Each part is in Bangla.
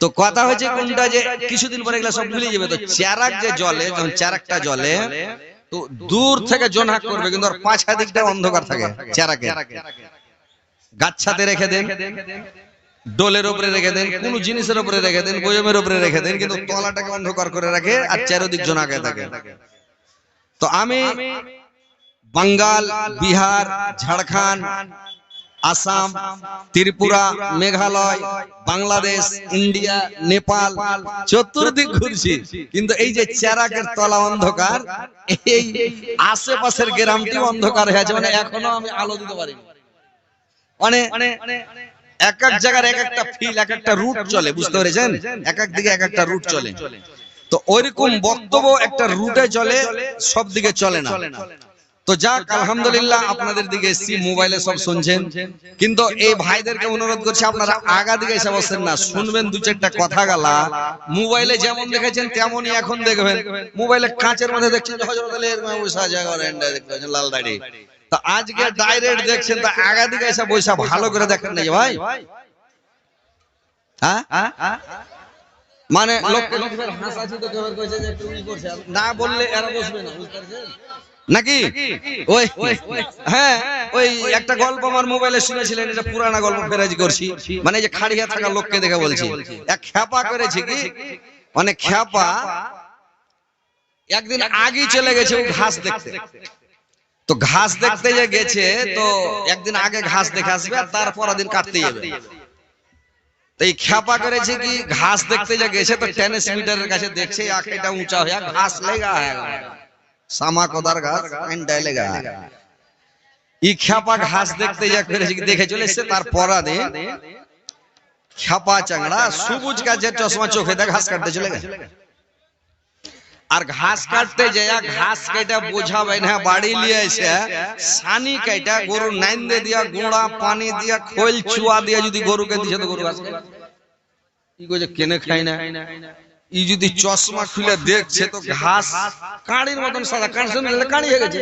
তো কথা হচ্ছে কোনটা যে কিছুদিন পরে এগুলা সব ভুলে যাবে। তো চেরাক যে জলে, যখন চেরাকটা জলে তো দূর থেকে জোনাক করবে, কিন্তু আর পাঁচা দিকটা অন্ধকার থাকে চেরাকে। গাছাতে রেখে দেন, ডোলের উপরে রেখে দেন, কোন জিনিসের উপরে রেখে দেন, বয়মের উপরে রেখে দেন, কিন্তু তলাটাকে অন্ধকার করে রাখে আর চারদিক জোনাকে থাকে। তো আমি বাঙ্গাল, বিহার, ঝাড়খণ্ড, আসাম, ত্রিপুরা, মেঘালয়, বাংলাদেশ, ইন্ডিয়া, নেপাল চতুর্দিক ঘুরছি, কিন্তু এই যে চেরাকের তলা অন্ধকার, এই আশেপাশের গ্রামটি অন্ধকার হয়ে আছে। মানে এখনো আমি আলো দিতে পারিনি। মানে এক এক জায়গার এক একটা ফিল, এক একটা রুট চলে, বুঝতে পেরেছেন? এক এক দিকে এক একটা রুট চলে। তো ওইরকম বক্তব্য একটা রুটে চলে, সব দিকে চলে না। তো যাক, আলহামদুলিল্লাহ আপনাদের দিকে এসছি, মোবাইলে সব শুনছেন, কিন্তু এই ভাইদেরকে অনুরোধ করছি আপনারা আগা দিকে এসে বসেন না, শুনবেন দু চারটা কথা গালা। মোবাইলে যেমন দেখেছেন তেমনই এখন দেখবেন। মোবাইলে কাঁচের মধ্যে দেখছেন হযরত আলী এরকম বসা জায়গা রেন্ডা দেখতে পাচ্ছেন, লাল দাড়ি। তো আজকে ডাইরেক্ট দেখছেন, তো আগা দিকে এসে বসা ভালো করে দেখেন না ভাই। হ্যাঁ, মানে লোককে হাসাছি তো কেউ কইছে যে একটু ই করছে, না বললে এরা বসবে না, বুঝতে পারছেন নাকি? ওই হ্যাঁ, ওই একটা গল্প আমার মোবাইলে শুনেছিলেন, এটা পুরানা গল্প ফেরাজি করছি। মানে যে খাড়িয়া থাকা লোককে দেখে বলছি, এক খ্যাপা করেছে কি, মানে খ্যাপা একদিন আগে চলে গেছে ও ঘাস দেখতে। তো ঘাস দেখতে যে গেছে, তো একদিন আগে ঘাস দেখে আসবে আর তারপর দিন কাটতে যাবে। এই খ্যাপা করেছে কি, ঘাস দেখতে যে গেছে তো টেনিস মিটারের কাছে দেখছে আঁখটা উঁচা হয়ে ঘাস লেগা সামা কদার ঘাস এন্ডাই লেগা। এই খ্যাপা ঘাস দেখতে যা করেছে কি, দেখে চলে এসছে। তার পরাদে খ্যাপা চাংড়া সবুজ গাছের চশমা চোখে দেখ ঘাস কাটতে চলে গেছে। আর ঘাস কাটতে যায়, ঘাস কেটে বোঝাবে না বাড়ি নিয়ে এসে সানি কেটে গরু নাইন্দে দিয়া, গোড়া পানি দিয়া, খোল চুয়া দিয়া যদি গরুকে দিছে তো গরু ঘাস কি কইছে কেনে খাই না। ই যদি চশমা খুলে দেখছে তো ঘাস কাঁড়ির মতন সাদা, কাঁড়ি হয়ে গেছে।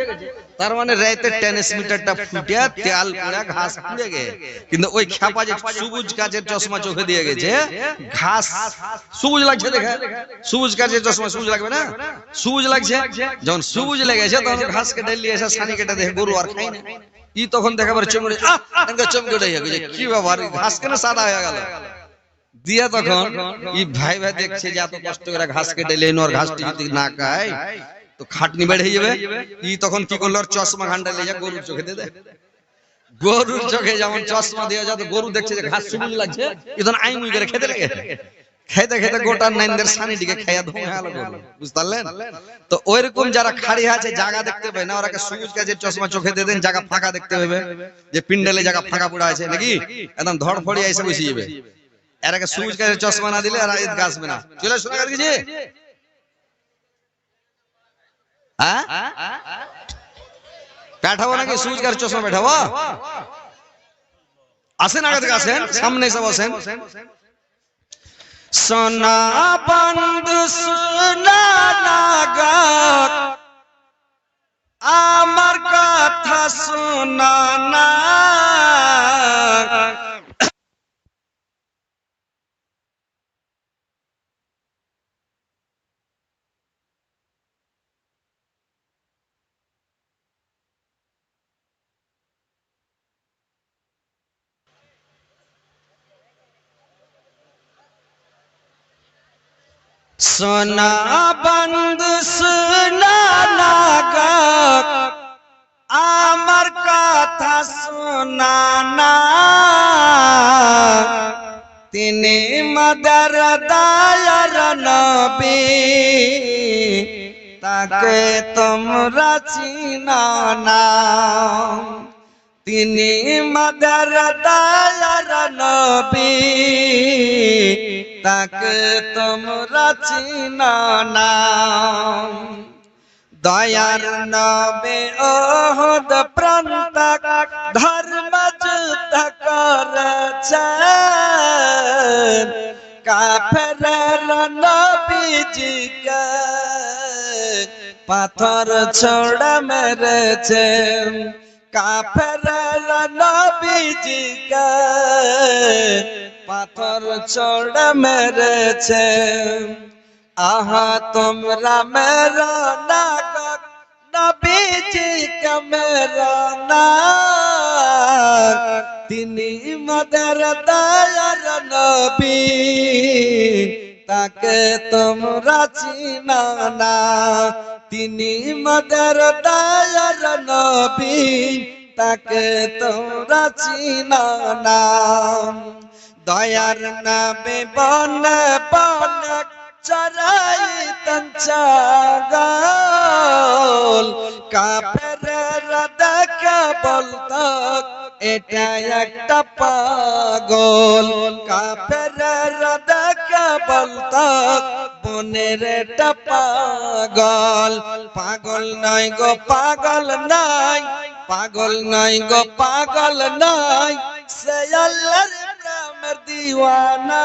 তার মানে রাইতে টেনিস মিটারটা ফুটিয়া তেল পুরা ঘাস পুড়ে গে। কিন্তু ওই খ্যাপা যে সবুজ গাছের চশমা চোখে দিয়ে গেছে, ঘাস সবুজ লাগছে দেখে। সবুজ গাছের চশমা সবুজ লাগবে না? সবুজ লাগছে, যখন সবুজ লেগেছে তখন ঘাস কেটে নিয়ে এসে সানি কেটে দেখে গরু আর খাই না। ই তখন দেখাবার চমকে চমকে উঠে গেছে, কি ব্যাপার ঘাস কেন সাদা হয়ে গেল দিয়া। তখন ই ভাই ভাই দেখছে যে এত কষ্ট করে ঘাস কেটে লেন, আর ঘাসটি যদি না খায় তো খাটনি বেড়ে যাবে। ই তখন কি করলো, চশমা ঘান্টা নিয়ে যা গরুর চোখে দিয়ে দেয়। গরুর চোখে যেমন চশমা দিয়ে যা, তো গরু দেখছে যে ঘাস সবুজ লাগছে, তখন আই মুই করে খেতে লেগে খেতে খেতে গোটা নাইনদের সানিটিকে খাইয়া ধোঁয়া হলো গরু, বুঝতে পারলেন? তো ওইরকম যারা খাড়ি আছে জায়গা দেখতে পায় না, ওরাকে সবুজ গাছের চশমা চোখে দিয়ে দেন, জায়গা ফাঁকা দেখতে হবে, যে পিন্ডালে জায়গা ফাঁকা পড়া আছে নাকি, একদম ধড়ফড়িয়ে এসে বসে যাবে। এর আগে সবুজ গাছের চশমা না দিলে আর ঈদ গাছবে না। চলে শোনা গেছে হ্যাঁ, পাঠাবো নাকি সবুজ গাছের চশমা পাঠাবো? আসেন আগে থেকে, আসেন সামনে এসে বসেন। সোনা বন্ধু সোনা নাগাত আমার কথা শোনা না, সোনা বন্ধু সোনা নাগাত আমার কথা শোনা না, তিনি মাদার দায়ার নবী, তাকে তোমরা চিনো না। তিনি মাদার দায়ার নবী, তাকে তোমরা চিনো না। দয়ার নবী ওহদ প্রান্তক ধর্ম যুদ্ধ করেছেন, কাফেরের নবীজিকে পাথর ছোড়া মেরেছেন। কাফেররা নবীজিকে পাথর ছোড়ে মেরেছে। আহা তোমরা মেরো না নবীজিকে মেরো না, তিনি মদের দয়ার নবী, তাকে তোমরা চিনো না। তিনি মদের দয়ার নবী, তাকে তোমরা চিনো না। দয়ার নবী বনে বনে চরাইতেন ছাগল, কাফেররা দেখে বলতো এটা একটা পাগল। কাফেররা দেখে বলতো বনের এটা পাগল। পাগল নয় গো পাগল নয়, পাগল নয় গো পাগল নয়, সে আল্লাহর প্রেমের দিওয়ানা।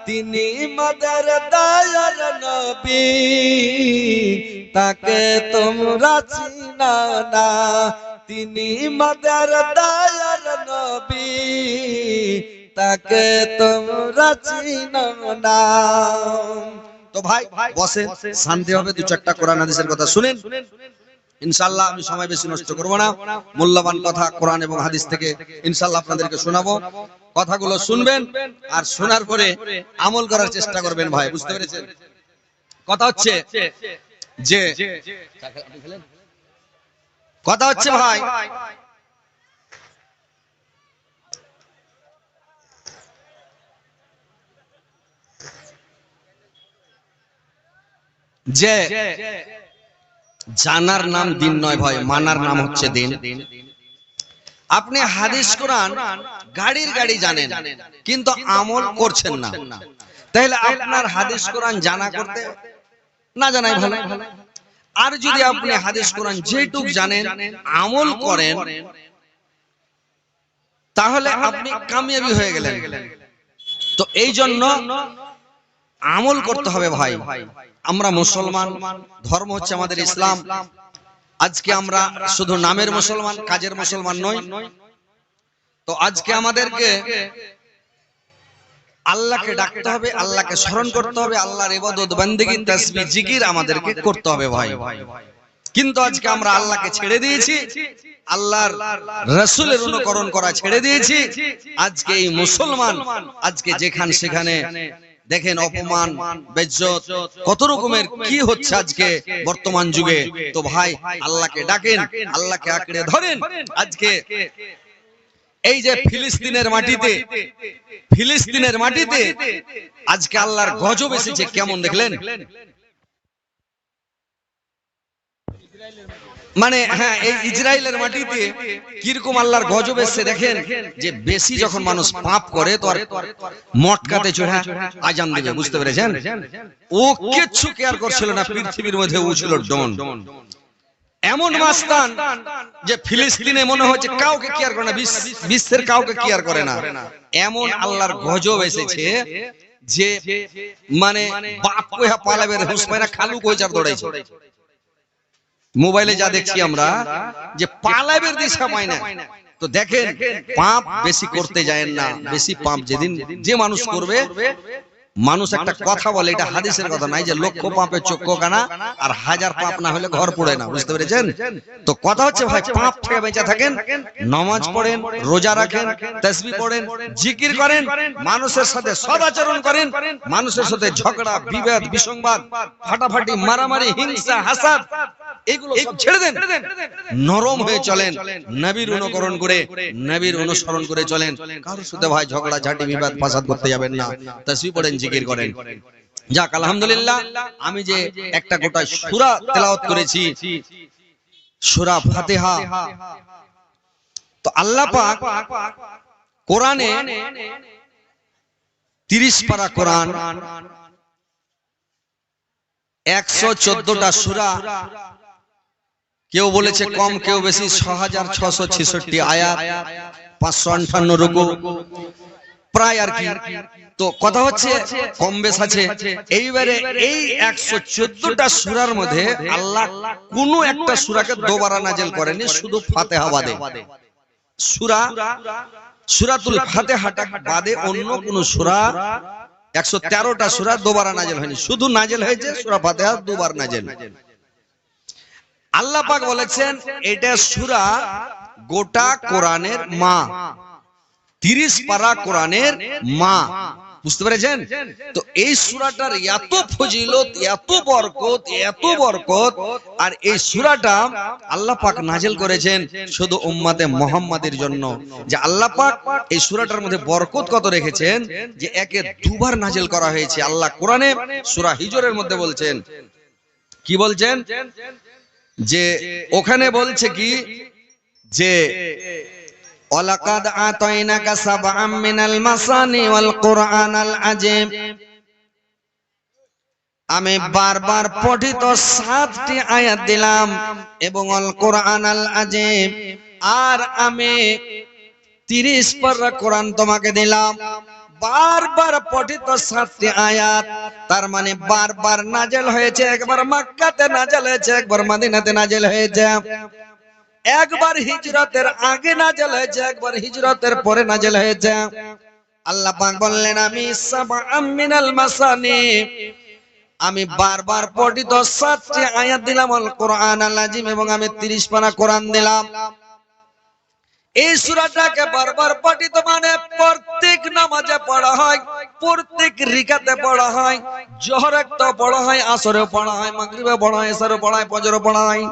তিনি মদের দয়ার নবী, তাকে তোমরা চিনো না। তিনি মদের দয়ার নবী, তাকে তোমরা চিনো না। তো ভাই বসেন, শান্তি হবে, দু চারটা কোরআন হাদিসের কথা শুনেন। ইনশাআল্লাহ আমি সময় বেশি নষ্ট করব না, মূল্যবান কথা কোরআন এবং হাদিস থেকে ইনশাআল্লাহ আপনাদেরকে শোনাবো। কথাগুলো শুনবেন আর শোনার পরে আমল করার চেষ্টা করবেন ভাই, বুঝতে পেরেছেন? কথা হচ্ছে যে কথা হচ্ছে ভাই, যে জানার নাম দিন নয় ভাই, মানার নাম হচ্ছে দিন। আপনি হাদিস কোরআন গাড়ির গাড়ি জানেন কিন্তু আমল করছেন না, তাহলে আপনার হাদিস কোরআন জানা করতে না জানাই ভালো। আর যদি আপনি হাদিস কোরআন যেটুক জানেন আমল করেন, তাহলে আপনি কামিয়াবি হয়ে গেলেন। তো এই জন্য আমল করতে হবে ভাই। আমরা মুসলমান, ধর্ম হচ্ছে আমাদের ইসলাম। আজকে আমরা শুধু নামের মুসলমান, কাজের মুসলমান নই। তো আজকে আমাদেরকে আল্লাহকে ডাকতে হবে, আল্লাহকে স্মরণ করতে হবে, আল্লাহর ইবাদত বন্দেগী তাসবিহ জিকির আমাদেরকে করতে হবে ভাই। কিন্তু আজকে আমরা আল্লাহকে ছেড়ে দিয়েছি, আল্লাহর রাসূলের অনুকরণ করা ছেড়ে দিয়েছি। আজকে এই মুসলমান আজকে যেখানে সেখানে দেখেন অপমান, বেইজ্জত, কত রকমের কি হচ্ছে আজকে বর্তমান যুগে। তো ভাই আল্লাহকে ডাকেন, আল্লাহকে আঁকড়ে ধরেন। আজকে এই যে ফিলিস্তিনের মাটিতে আজকে আল্লাহর গজব এসেছে, কেমন দেখলেন? মানে হ্যাঁ, এই ইসরায়েলের মাটিতে কিরকম আল্লাহর গজব এসেছে দেখেন। যে বেশি যখন মানুষ পাপ করে তো আর মটকাতে চড়া আজান দিবে, বুঝতে পেরেছেন? ও কিচ্ছু কেয়ার করছিল না, পৃথিবীর মধ্যে ও ছিল ডন। এমন মাস্তান যে ফিলিস্তিনে মনে হচ্ছে কাউকে কেয়ার করে না, বিশ্বের কাউকে কেয়ার করে না। এমন আল্লাহর গজব এসেছে যে মানে বাপ কইয়া পালাবে, হুসমাইনা খালু কইচার দৌড়াইছে। মোবাইলে যা দেখছি আমরা যে পালাবের দিশা পায় না। তো দেখেন পাপ বেশি করতে যায় না, বেশি পাপ যেদিন যে মানুষ করবে, মানুষ একটা কথা বলে, এটা হাদিসের কথা নাই, যে লক্ষ পাপে চক্ষু কানা আর হাজার পাপ না হলে ঘর পড়ে না, বুঝতে পেরেছেন? তো কথা হচ্ছে ভাই পাপ থেকে বেঁচে থাকেন, নামাজ পড়েন, রোজা রাখেন, তাসবিহ পড়েন, জিকির করেন, মানুষের সাথে সদাচরণ করেন, মানুষের সাথে ঝগড়া বিবাদ বিসংবাদ ফাটাফাটি মারামারি হিংসা হাসাদ এগুলো সব ছেড়ে দেন, নরম হয়ে চলেন, নবীর অনুকরণ করে নবীর অনুসরণ করে চলেন। কারোর সাথে ভাই ঝগড়া ঝাঁটি বিবাদ ফাসাদ করতে যাবেন না, তাসবিহ পড়েন, জিকির করেন। যাক আলহামদুলিল্লাহ, আমি যে একটা গোটা সূরা তেলাওয়াত করেছি, সূরা ফাতিহা। তো আল্লাহ পাক কোরআনে 30 পারা কোরআন, 114টা সূরা, কেউ বলেছে কম কেউ বেশি, 6666 আয়াত, 558 রুকু, প্রায় আর কি তো কথা হচ্ছে কম বেশ আছে। এইবারে এই 114টা সূরার মধ্যে আল্লাহ কোন একটা সূরাকে দুবারা নাজিল করেনি, শুধু ফাতিহা বাদে। সূরাতুল ফাতিহাটা বাদে অন্য কোন সূরা 113টা সূরা দুবারা নাজিল হয়নি, শুধু নাজিল হয়েছে সূরা ফাতিহা দুবার নাজিল। আল্লাহ পাক বলেছেন এটা সূরা গোটা কোরআনের মা, 30 পারা কোরআনের মা। বুঝতে পেরেছেন? তো এই সূরাটার এত ফজিলত, এত বরকত, আর এই সূরাটা আল্লাহ পাক নাজিল করেছেন শুধু উম্মতে মুহাম্মাদের জন্য। যে আল্লাহ পাক এই সূরাটার মধ্যে বরকত কত রেখেছেন, যে একে দুবার নাজিল করা হয়েছে। আল্লাহ কোরআনে সূরা হিজরের মধ্যে বলছেন, কি বলছেন, যে ওখানে বলছে কি, যে ওয়ালাকাদ আতাইনাকা সাবআম মিনাল মাসানি ওয়াল কুরআনাল আযীম। আমি বারবার পঠিত 7টি আয়াত দিলাম এবং আল কুরআনাল আযীম, আর আমি 30 পারা কোরআন তোমাকে দিলাম। বারবার পঠিত 7টি আয়াত, তার মানে বারবার নাজিল হয়েছে। একবার মক্কাতে নাজিল হয়েছে, একবার মদিনাতে নাজিল হয়েছে, একবার হিজরতের আগে নাজিল হয়েছে, একবার হিজরতের পরে নাজিল হয়েছে। আল্লাহ পাক বললেন আমি সাবআম মিনাল মাসানি, আমি বারবার পঠিত 7টি আয়াত দিলাম আল কুরআনাল আযীম, এবং আমি 30 পারা কোরআন দিলাম। এই সূরাটাকে বারবার পঠিত মানে প্রত্যেক নামাজে পড়া হয়, প্রত্যেক রিকাতে পড়া হয়, জোহরে তো পড়া হয়, আসরে পড়া হয়, মাগরিবে পড়া হয়, ইশারে পড়া হয়, ফজরে পড়া হয়,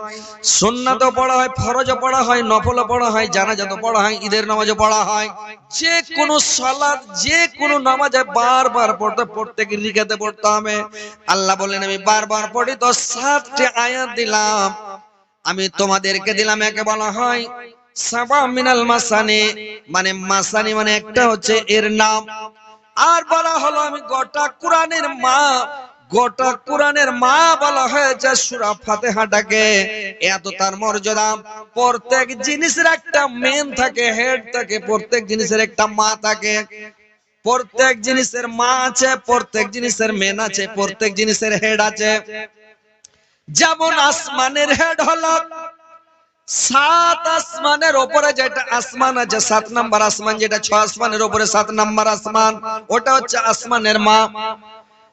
সুন্নাতে পড়া হয়, ফরজে পড়া হয়, নফলে পড়া হয়, জানাজাতে পড়া হয়, ঈদের নামাজে পড়া হয়। যে কোনো সালাত, যে কোনো নামাজে বারবার পড়তে, প্রত্যেক রিকাতে পড়তে হবে। আল্লাহ বলেন আমি বারবার পঠিত 7টি আয়াত দিলাম, আমি তোমাদেরকে দিলাম। একে বলা হয় সাবআম মিনাল মাসানি, মানে মাসানি মানে একটা হচ্ছে এর নাম, আর বলা হলো আমি গোটা কোরআনের মা। গোটা কোরআনের মা বলা হয়েছে সূরা ফাতিহাটাকে। এত তার মর্যাদা। প্রত্যেক জিনিসের একটা মেন থাকে, হেড থাকে, প্রত্যেক জিনিসের একটা মা থাকে। প্রত্যেক জিনিসের মা আছে, প্রত্যেক জিনিসের মেন আছে, প্রত্যেক জিনিসের হেড আছে। যেমন আসমানের হেড হলো 7 আসমানের উপরে যেটা আসমান আছে, 7 নাম্বার আসমান, যেটা 6 আসমানের উপরে 7 নাম্বার আসমান, ওটা হচ্ছে আসমানের মা।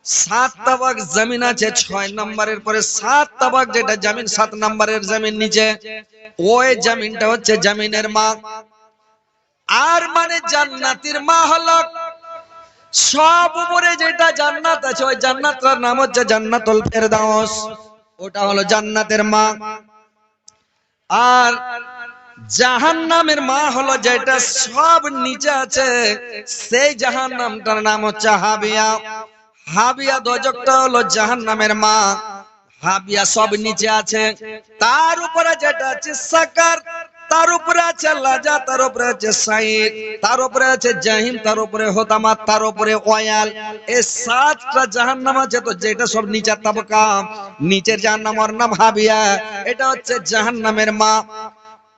7 তাবাক জমিন আছে, 6 নাম্বারের পরে 7 তাবাক যেটা জমিন, 7 নাম্বারের জমিন নিচে, ওই জমিনটা হচ্ছে জমিনের মা। আর মানে জান্নাতের মা হলো সব উপরে যেটা জান্নাত আছে, ওই জান্নাতটার নাম হচ্ছে জান্নাতুল ফেরদাউস, ওটা হলো জান্নাতের মা। আর জাহান্নামের মা হলো যেটা সব নিচে আছে, সেই জাহান্নামটার নাম হচ্ছে হাবিয়া। হাবিয়া দোজখটা হলো জাহান্নামের মা। হাবিয়া সব নিচে আছে। তার উপরে যেটা আছে সাকার, তার উপরে আছে লাজা, তার উপরে আছে সাইদ, তার উপরে আছে জাহিম, তার উপরে হোতামা, তার উপরে ওয়াল। এই 7টা জাহান্নাম আছে। তো যেটা সব নিচের তাবকা, নিচের জাহান্নামের নাম হাবিয়া, এটা হচ্ছে জাহান্নামের মা।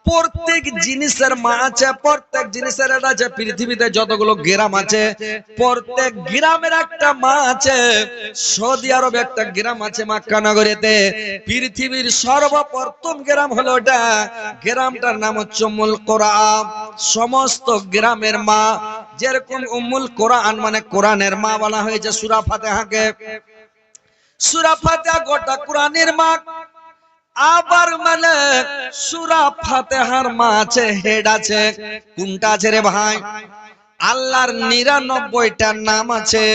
প্রত্যেক জিনিসের মা আছে, প্রত্যেক জিনিসের এটা আছে। পৃথিবীতে যতগুলো গ্রাম আছে, প্রত্যেক গ্রামের একটা মা আছে। সৌদি আরবে একটা গ্রাম আছে মক্কা নগরীতে, পৃথিবীর সর্বপ্রথম গ্রাম হলো ওটা। গ্রামটার নাম হচ্ছে উম্মুল কোরআ। সমস্ত গ্রামের মা, যেরকম উম্মুল কোরআন মানে কোরআনের মা বলা হয়েছে সূরা ফাতিহাকে। সূরা ফাতিহা গোটা কোরআনের মা। আবার মানে সূরা ফাতিহার মা আছে, হেড আছে। কোনটা আছে রে ভাই? আল্লাহর 99টা নাম আছে।